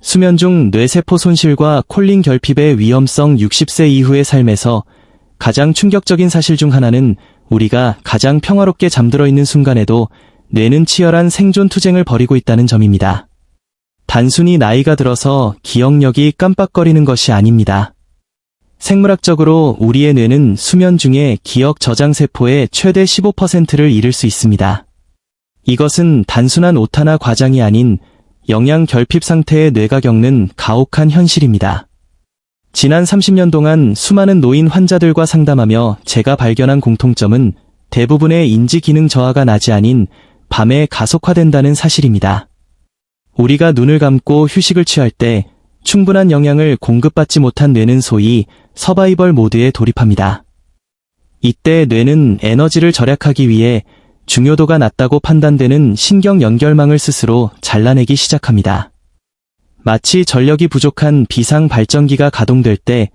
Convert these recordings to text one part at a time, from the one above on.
수면 중 뇌세포 손실과 콜린 결핍의 위험성 60세 이후의 삶에서 가장 충격적인 사실 중 하나는 우리가 가장 평화롭게 잠들어 있는 순간에도 뇌는 치열한 생존 투쟁을 벌이고 있다는 점입니다. 단순히 나이가 들어서 기억력이 깜빡거리는 것이 아닙니다. 생물학적으로 우리의 뇌는 수면 중에 기억 저장 세포의 최대 15%를 잃을 수 있습니다. 이것은 단순한 오타나 과장이 아닌 영양 결핍 상태의 뇌가 겪는 가혹한 현실입니다. 지난 30년 동안 수많은 노인 환자들과 상담하며 제가 발견한 공통점은 대부분의 인지 기능 저하가 낮이 아닌 밤에 가속화된다는 사실입니다. 우리가 눈을 감고 휴식을 취할 때 충분한 영양을 공급받지 못한 뇌는 소위 서바이벌 모드에 돌입합니다. 이때 뇌는 에너지를 절약하기 위해 중요도가 낮다고 판단되는 신경 연결망을 스스로 잘라내기 시작합니다. 마치 전력이 부족한 비상 발전기가 가동될 때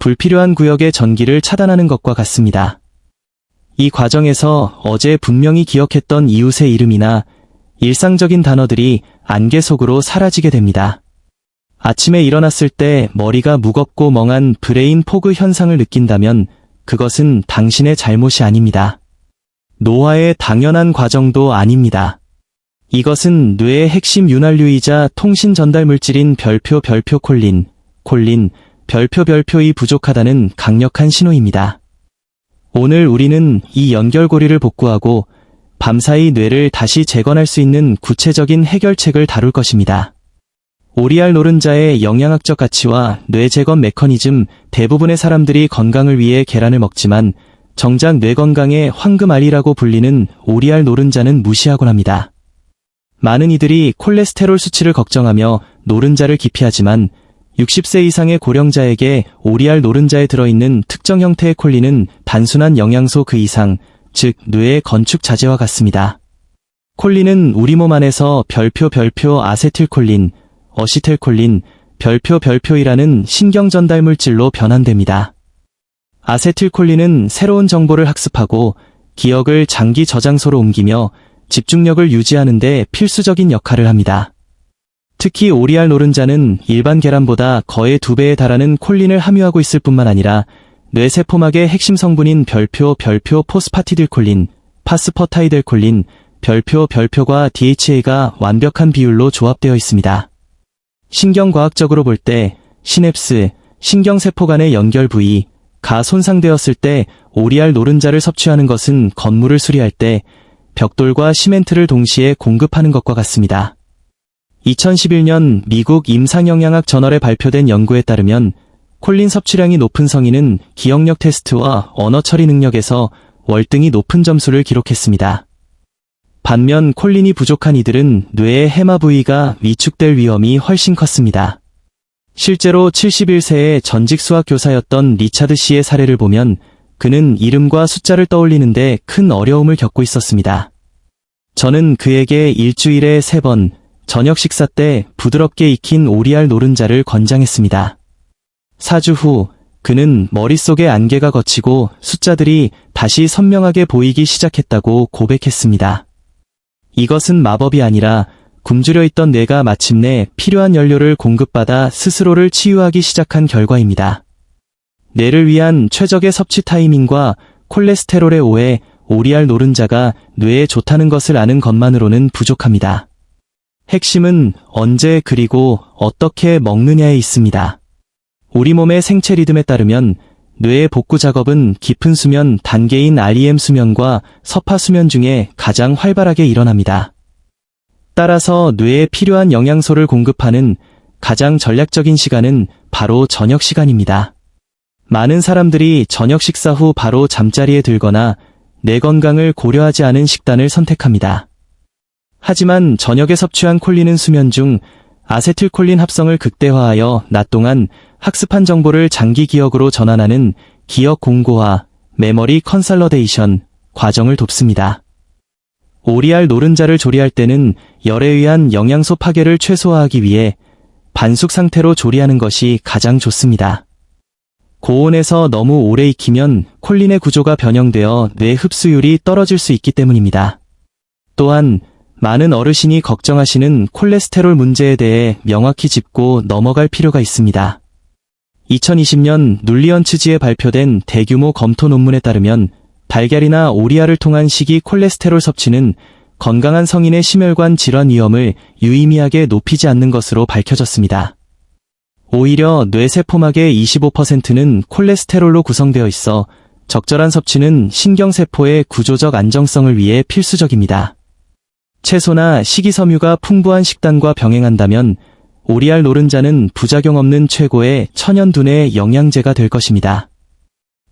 불필요한 구역의 전기를 차단하는 것과 같습니다. 이 과정에서 어제 분명히 기억했던 이웃의 이름이나 일상적인 단어들이 안개 속으로 사라지게 됩니다. 아침에 일어났을 때 머리가 무겁고 멍한 브레인 포그 현상을 느낀다면 그것은 당신의 잘못이 아닙니다. 노화의 당연한 과정도 아닙니다. 이것은 뇌의 핵심 윤활유이자 통신 전달 물질인 별표 콜린, 별표이 부족하다는 강력한 신호입니다. 오늘 우리는 이 연결고리를 복구하고 밤사이 뇌를 다시 재건할 수 있는 구체적인 해결책을 다룰 것입니다. 오리알 노른자의 영양학적 가치와 뇌 재건 메커니즘. 대부분의 사람들이 건강을 위해 계란을 먹지만 정작 뇌 건강의 황금알이라고 불리는 오리알 노른자는 무시하곤 합니다. 많은 이들이 콜레스테롤 수치를 걱정하며 노른자를 기피하지만 60세 이상의 고령자에게 오리알 노른자에 들어있는 특정 형태의 콜린은 단순한 영양소 그 이상, 즉 뇌의 건축 자재와 같습니다. 콜린은 우리 몸 안에서 별표 아세틸콜린, 어시텔콜린, 별표이라는 신경 전달 물질로 변환됩니다. 아세틸콜린은 새로운 정보를 학습하고 기억을 장기 저장소로 옮기며 집중력을 유지하는 데 필수적인 역할을 합니다. 특히 오리알 노른자는 일반 계란보다 거의 2배에 달하는 콜린을 함유하고 있을 뿐만 아니라 뇌세포막의 핵심 성분인 별표 포스파티딜콜린, 파스퍼타이델콜린, 별표과 DHA가 완벽한 비율로 조합되어 있습니다. 신경과학적으로 볼 때 시냅스, 신경세포 간의 연결 부위가 손상되었을 때 오리알 노른자를 섭취하는 것은 건물을 수리할 때 벽돌과 시멘트를 동시에 공급하는 것과 같습니다. 2011년 미국 임상영양학 저널에 발표된 연구에 따르면 콜린 섭취량이 높은 성인은 기억력 테스트와 언어 처리 능력에서 월등히 높은 점수를 기록했습니다. 반면 콜린이 부족한 이들은 뇌의 해마 부위가 위축될 위험이 훨씬 컸습니다. 실제로 71세의 전직 수학 교사였던 리차드 씨의 사례를 보면 그는 이름과 숫자를 떠올리는데 큰 어려움을 겪고 있었습니다. 저는 그에게 일주일에 3번 저녁 식사 때 부드럽게 익힌 오리알 노른자를 권장했습니다. 4주 후 그는 머릿속에 안개가 걷히고 숫자들이 다시 선명하게 보이기 시작했다고 고백했습니다. 이것은 마법이 아니라 굶주려 있던 뇌가 마침내 필요한 연료를 공급받아 스스로를 치유하기 시작한 결과입니다. 뇌를 위한 최적의 섭취 타이밍과 콜레스테롤의 오해, 오리알 노른자가 뇌에 좋다는 것을 아는 것만으로는 부족합니다. 핵심은 언제 그리고 어떻게 먹느냐에 있습니다. 우리 몸의 생체 리듬에 따르면 뇌의 복구 작업은 깊은 수면 단계인 REM 수면과 서파 수면 중에 가장 활발하게 일어납니다. 따라서 뇌에 필요한 영양소를 공급하는 가장 전략적인 시간은 바로 저녁 시간입니다. 많은 사람들이 저녁 식사 후 바로 잠자리에 들거나 뇌 건강을 고려하지 않은 식단을 선택합니다. 하지만 저녁에 섭취한 콜린은 수면 중 아세틸콜린 합성을 극대화하여 낮 동안 학습한 정보를 장기 기억으로 전환하는 기억 공고화, 메모리 컨설러데이션 과정을 돕습니다. 오리알 노른자를 조리할 때는 열에 의한 영양소 파괴를 최소화하기 위해 반숙 상태로 조리하는 것이 가장 좋습니다. 고온에서 너무 오래 익히면 콜린의 구조가 변형되어 뇌 흡수율이 떨어질 수 있기 때문입니다. 또한 많은 어르신이 걱정하시는 콜레스테롤 문제에 대해 명확히 짚고 넘어갈 필요가 있습니다. 2020년 눌리언츠지에 발표된 대규모 검토 논문에 따르면 달걀이나 오리알을 통한 식이 콜레스테롤 섭취는 건강한 성인의 심혈관 질환 위험을 유의미하게 높이지 않는 것으로 밝혀졌습니다. 오히려 뇌세포막의 25%는 콜레스테롤로 구성되어 있어 적절한 섭취는 신경세포의 구조적 안정성을 위해 필수적입니다. 채소나 식이섬유가 풍부한 식단과 병행한다면 오리알 노른자는 부작용 없는 최고의 천연두뇌 영양제가 될 것입니다.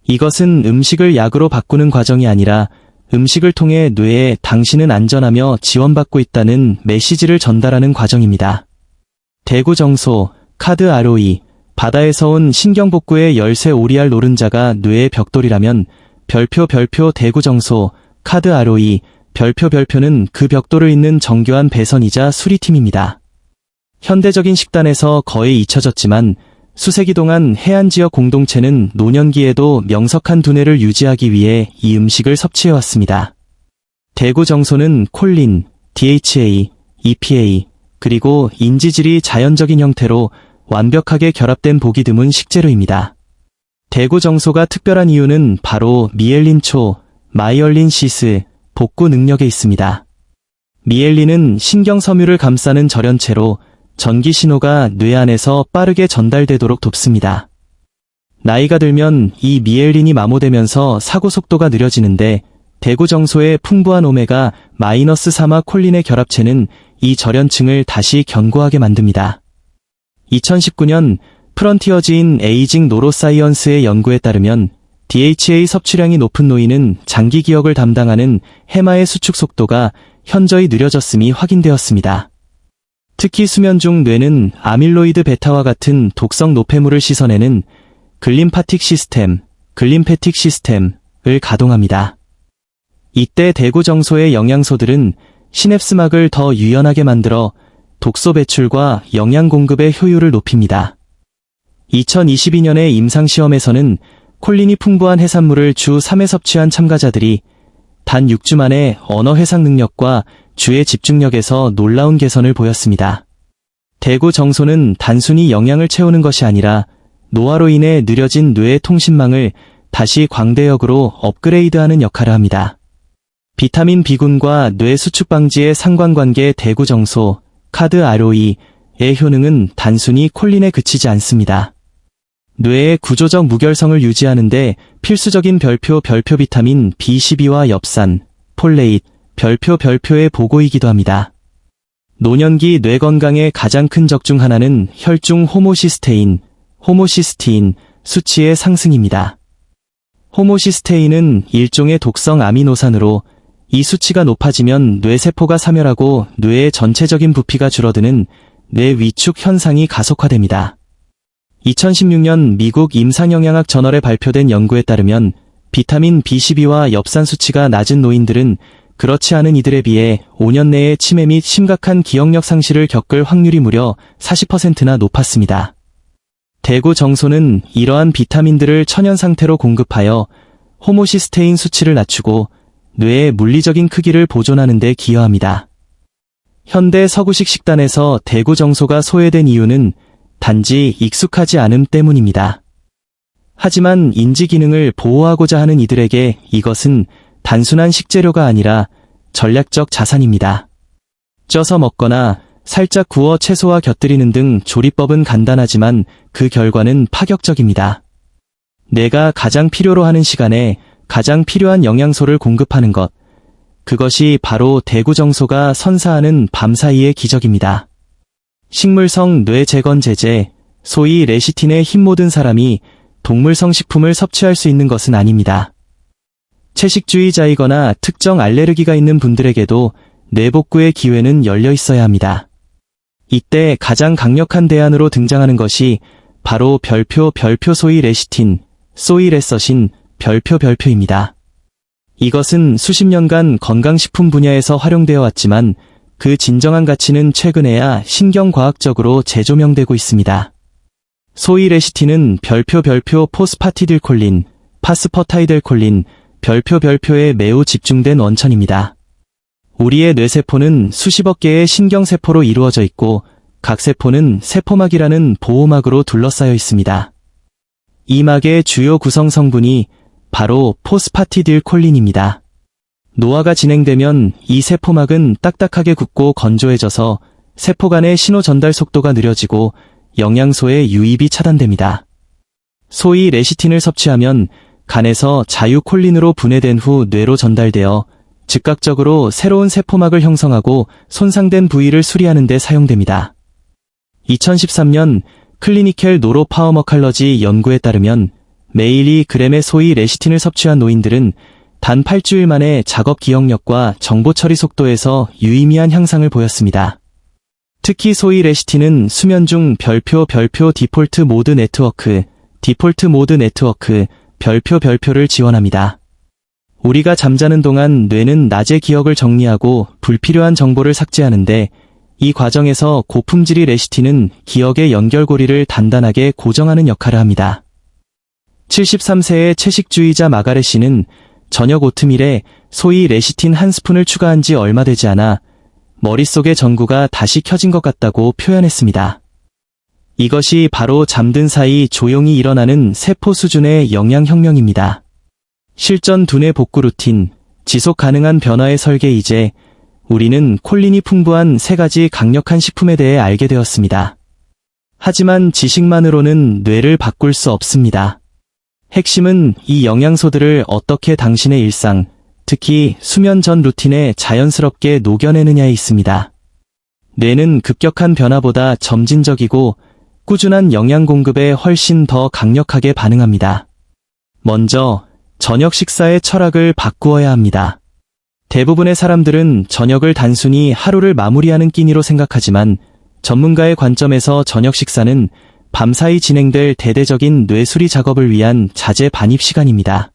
이것은 음식을 약으로 바꾸는 과정이 아니라 음식을 통해 뇌에 당신은 안전하며 지원받고 있다는 메시지를 전달하는 과정입니다. 대구정소, 카드 ROE, 바다에서 온 신경복구의 열쇠 오리알 노른자가 뇌의 벽돌이라면 별표 대구정소, 카드 ROE, 별표는 그 벽돌을 잇는 정교한 배선이자 수리팀입니다. 현대적인 식단에서 거의 잊혀졌지만 수세기 동안 해안지역 공동체는 노년기에도 명석한 두뇌를 유지하기 위해 이 음식을 섭취해왔습니다. 대구정소는 콜린, DHA, EPA, 그리고 인지질이 자연적인 형태로 완벽하게 결합된 보기 드문 식재료입니다. 대구정소가 특별한 이유는 바로 미엘린초, 마이얼린 시스, 복구 능력에 있습니다. 미엘린은 신경섬유를 감싸는 절연체로 전기 신호가 뇌 안에서 빠르게 전달되도록 돕습니다. 나이가 들면 이 미엘린이 마모되면서 사고 속도가 느려지는데 대구정소의 풍부한 오메가-3마 콜린의 결합체는 이 절연층을 다시 견고하게 만듭니다. 2019년 프런티어즈인 에이징 노로사이언스의 연구에 따르면 DHA 섭취량이 높은 노인은 장기 기억을 담당하는 해마의 수축 속도가 현저히 느려졌음이 확인되었습니다. 특히 수면 중 뇌는 아밀로이드 베타와 같은 독성 노폐물을 씻어내는 글림파틱 시스템을 가동합니다. 이때 대구정소의 영양소들은 시냅스막을 더 유연하게 만들어 독소 배출과 영양 공급의 효율을 높입니다. 2022년의 임상시험에서는 콜린이 풍부한 해산물을 주 3회 섭취한 참가자들이 단 6주 만에 언어 해상 능력과 주의 집중력에서 놀라운 개선을 보였습니다. 대구정소는 단순히 영양을 채우는 것이 아니라 노화로 인해 느려진 뇌의 통신망을 다시 광대역으로 업그레이드하는 역할을 합니다. 비타민 B군과 뇌 수축 방지의 상관관계 대구정소, 카드 ROE의 효능은 단순히 콜린에 그치지 않습니다. 뇌의 구조적 무결성을 유지하는데 필수적인 별표 비타민 B12와 엽산, 폴레잇, 별표의 보고이기도 합니다. 노년기 뇌 건강의 가장 큰 적 중 하나는 혈중 호모시스테인 수치의 상승입니다. 호모시스테인은 일종의 독성 아미노산으로 이 수치가 높아지면 뇌세포가 사멸하고 뇌의 전체적인 부피가 줄어드는 뇌 위축 현상이 가속화됩니다. 2016년 미국 임상영양학 저널에 발표된 연구에 따르면 비타민 B12와 엽산 수치가 낮은 노인들은 그렇지 않은 이들에 비해 5년 내에 치매 및 심각한 기억력 상실을 겪을 확률이 무려 40%나 높았습니다. 대구정소는 이러한 비타민들을 천연 상태로 공급하여 호모시스테인 수치를 낮추고 뇌의 물리적인 크기를 보존하는 데 기여합니다. 현대 서구식 식단에서 대구정소가 소외된 이유는 단지 익숙하지 않음 때문입니다. 하지만 인지 기능을 보호하고자 하는 이들에게 이것은 단순한 식재료가 아니라 전략적 자산입니다. 쪄서 먹거나 살짝 구워 채소와 곁들이는 등 조리법은 간단하지만 그 결과는 파격적입니다. 내가 가장 필요로 하는 시간에 가장 필요한 영양소를 공급하는 것, 그것이 바로 대구정소가 선사하는 밤사이의 기적입니다. 식물성 뇌재건제제, 소위 레시틴의 힘 모든 사람이 동물성 식품을 섭취할 수 있는 것은 아닙니다. 채식주의자이거나 특정 알레르기가 있는 분들에게도 뇌복구의 기회는 열려 있어야 합니다. 이때 가장 강력한 대안으로 등장하는 것이 바로 별표 소위 레시틴, 소위 레서신, 별표입니다. 이것은 수십 년간 건강식품 분야에서 활용되어 왔지만 그 진정한 가치는 최근에야 신경과학적으로 재조명되고 있습니다. 소위 레시틴은 별표 포스파티딜콜린, 파스퍼타이델콜린, 별표에 매우 집중된 원천입니다. 우리의 뇌세포는 수십억 개의 신경세포로 이루어져 있고 각 세포는 세포막이라는 보호막으로 둘러싸여 있습니다. 이 막의 주요 구성 성분이 바로 포스파티딜콜린입니다. 노화가 진행되면 이 세포막은 딱딱하게 굳고 건조해져서 세포 간의 신호 전달 속도가 느려지고 영양소의 유입이 차단됩니다. 소위 레시틴을 섭취하면 간에서 자유콜린으로 분해된 후 뇌로 전달되어 즉각적으로 새로운 세포막을 형성하고 손상된 부위를 수리하는 데 사용됩니다. 2013년 클리니컬 노로파어머칼러지 연구에 따르면 매일 2g의 소위 레시틴을 섭취한 노인들은 단 8주일 만에 작업 기억력과 정보 처리 속도에서 유의미한 향상을 보였습니다. 특히 소위 레시틴은 수면 중 별표 디폴트 모드 네트워크, 별표를 지원합니다. 우리가 잠자는 동안 뇌는 낮의 기억을 정리하고 불필요한 정보를 삭제하는데 이 과정에서 고품질의 레시틴은 기억의 연결고리를 단단하게 고정하는 역할을 합니다. 73세의 채식주의자 마가렛 씨는 저녁 오트밀에 소위 레시틴 한 스푼을 추가한 지 얼마 되지 않아 머릿속의 전구가 다시 켜진 것 같다고 표현했습니다. 이것이 바로 잠든 사이 조용히 일어나는 세포 수준의 영양혁명입니다. 실전 두뇌 복구 루틴, 지속 가능한 변화의 설계. 이제 우리는 콜린이 풍부한 3가지 강력한 식품에 대해 알게 되었습니다. 하지만 지식만으로는 뇌를 바꿀 수 없습니다. 핵심은 이 영양소들을 어떻게 당신의 일상, 특히 수면 전 루틴에 자연스럽게 녹여내느냐에 있습니다. 뇌는 급격한 변화보다 점진적이고 꾸준한 영양 공급에 훨씬 더 강력하게 반응합니다. 먼저 저녁 식사의 철학을 바꾸어야 합니다. 대부분의 사람들은 저녁을 단순히 하루를 마무리하는 끼니로 생각하지만 전문가의 관점에서 저녁 식사는 밤사이 진행될 대대적인 뇌수리 작업을 위한 자재 반입 시간입니다.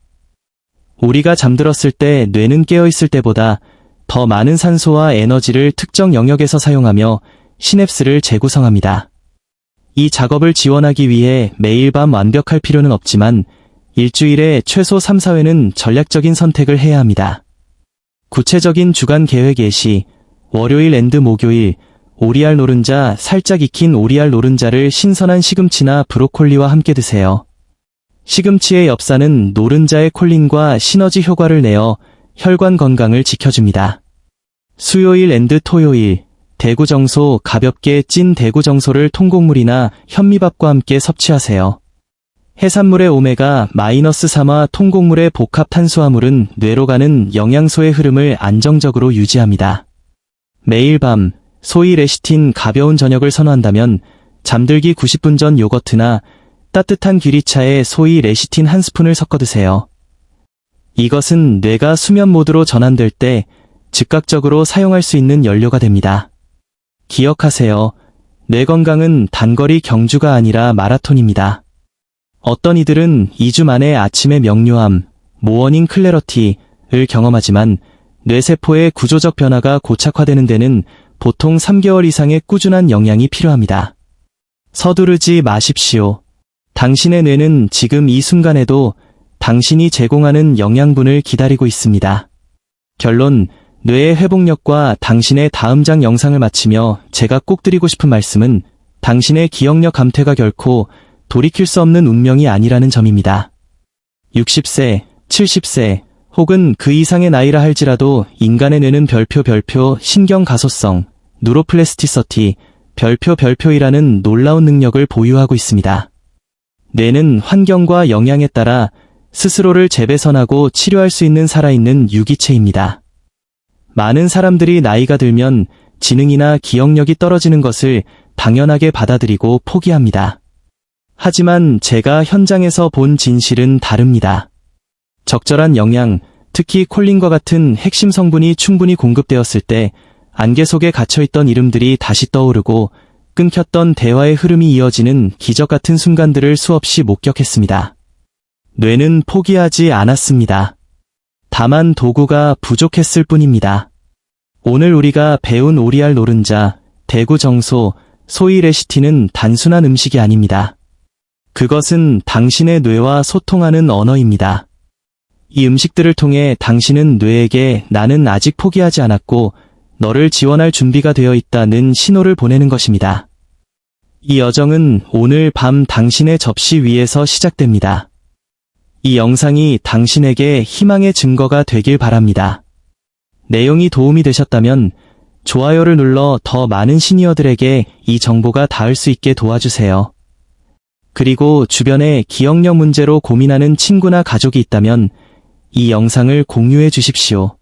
우리가 잠들었을 때 뇌는 깨어있을 때보다 더 많은 산소와 에너지를 특정 영역에서 사용하며 시냅스를 재구성합니다. 이 작업을 지원하기 위해 매일 밤 완벽할 필요는 없지만 일주일에 최소 3, 4회는 전략적인 선택을 해야 합니다. 구체적인 주간 계획 예시, 월요일 앤드 목요일, 오리알 노른자, 살짝 익힌 오리알 노른자를 신선한 시금치나 브로콜리와 함께 드세요. 시금치의 엽산은 노른자의 콜린과 시너지 효과를 내어 혈관 건강을 지켜줍니다. 수요일 앤드 토요일, 대구정소, 가볍게 찐 대구정소를 통곡물이나 현미밥과 함께 섭취하세요. 해산물의 오메가-3와 통곡물의 복합 탄수화물은 뇌로 가는 영양소의 흐름을 안정적으로 유지합니다. 매일 밤, 소위 레시틴 가벼운 저녁을 선호한다면 잠들기 90분 전 요거트나 따뜻한 귀리차에 소위 레시틴 한 스푼을 섞어 드세요. 이것은 뇌가 수면 모드로 전환될 때 즉각적으로 사용할 수 있는 연료가 됩니다. 기억하세요. 뇌 건강은 단거리 경주가 아니라 마라톤입니다. 어떤 이들은 2주 만에 아침에 명료함, 모어닝 클래러티를 경험하지만 뇌세포의 구조적 변화가 고착화되는 데는 보통 3개월 이상의 꾸준한 영양이 필요합니다. 서두르지 마십시오. 당신의 뇌는 지금 이 순간에도 당신이 제공하는 영양분을 기다리고 있습니다. 결론, 뇌의 회복력과 당신의 다음 장 영상을 마치며 제가 꼭 드리고 싶은 말씀은 당신의 기억력 감퇴가 결코 돌이킬 수 없는 운명이 아니라는 점입니다. 60세, 70세, 혹은 그 이상의 나이라 할지라도 인간의 뇌는 별표 신경가소성, 누로플래스티서티, 별표이라는 놀라운 능력을 보유하고 있습니다. 뇌는 환경과 영향에 따라 스스로를 재배선하고 치료할 수 있는 살아있는 유기체입니다. 많은 사람들이 나이가 들면 지능이나 기억력이 떨어지는 것을 당연하게 받아들이고 포기합니다. 하지만 제가 현장에서 본 진실은 다릅니다. 적절한 영양, 특히 콜린과 같은 핵심 성분이 충분히 공급되었을 때 안개 속에 갇혀있던 이름들이 다시 떠오르고 끊겼던 대화의 흐름이 이어지는 기적 같은 순간들을 수없이 목격했습니다. 뇌는 포기하지 않았습니다. 다만 도구가 부족했을 뿐입니다. 오늘 우리가 배운 오리알 노른자, 대구 정소, 소위 레시틴은 단순한 음식이 아닙니다. 그것은 당신의 뇌와 소통하는 언어입니다. 이 음식들을 통해 당신은 뇌에게 나는 아직 포기하지 않았고 너를 지원할 준비가 되어 있다는 신호를 보내는 것입니다. 이 여정은 오늘 밤 당신의 접시 위에서 시작됩니다. 이 영상이 당신에게 희망의 증거가 되길 바랍니다. 내용이 도움이 되셨다면 좋아요를 눌러 더 많은 시니어들에게 이 정보가 닿을 수 있게 도와주세요. 그리고 주변에 기억력 문제로 고민하는 친구나 가족이 있다면 이 영상을 공유해 주십시오.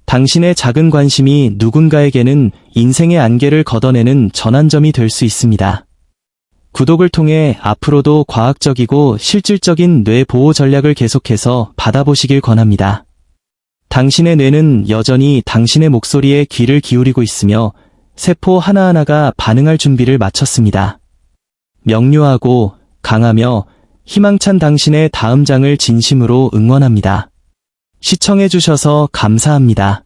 당신의 작은 관심이 누군가에게는 인생의 안개를 걷어내는 전환점이 될 수 있습니다. 구독을 통해 앞으로도 과학적이고 실질적인 뇌 보호 전략을 계속해서 받아보시길 권합니다. 당신의 뇌는 여전히 당신의 목소리에 귀를 기울이고 있으며 세포 하나하나가 반응할 준비를 마쳤습니다. 명료하고 강하며 희망찬 당신의 다음 장을 진심으로 응원합니다. 시청해주셔서 감사합니다.